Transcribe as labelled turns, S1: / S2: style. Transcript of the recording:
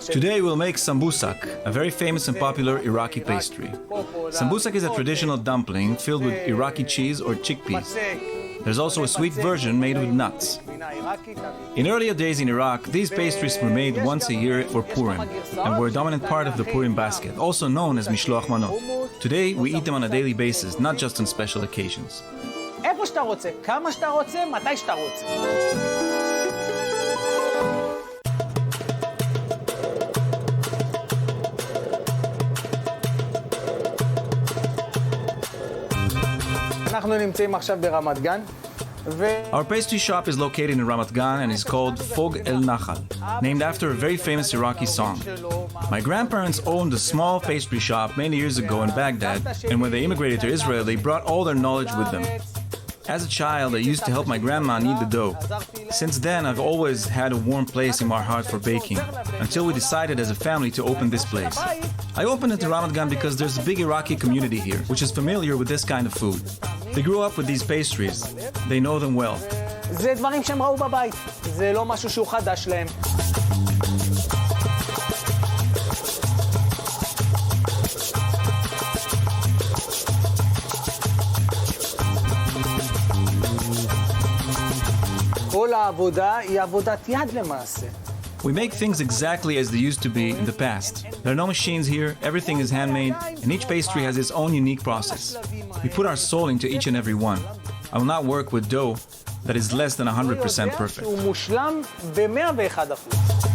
S1: Today we'll make sambusak, a very famous and popular Iraqi pastry. Sambusak is a traditional dumpling filled with Iraqi cheese or chickpeas. There's also a sweet version made with nuts. In earlier days in Iraq, these pastries were made once a year for Purim and were a dominant part of the Purim basket, also known as mishloach manot. Today we eat them on a daily basis, not just on special occasions.
S2: איפה שאתה רוצה, כמה שאתה רוצה, מתי שאתה רוצה. אנחנו נמצאים עכשיו ברמת גן.
S1: Our pastry shop is located in Ramat Gan and is called Fog El Nachal, named after a very famous Iraqi song. My grandparents owned a small pastry shop many years ago in Baghdad, and when they immigrated to Israel, they brought all their knowledge with them. As a child, I used to help my grandma knead the dough. Since then, I've always had a warm place in my heart for baking, until we decided as a family to open this place. I opened it in Ramat Gan because there's a big Iraqi community here, which is familiar with this kind of food. They grew up with these pastries. They know them well.
S2: זה דברים שהם ראו בבית. זה לא משהו שהוא חדש להם. כל העבודה היא עבודת יד למעשה.
S1: We make things exactly as they used to be in the past. There are no machines here, everything is handmade, and each pastry has its own unique process. We put our soul into each and every one. I will not work with dough that is less than 100% perfect.
S2: הוא מושלם ב-101%.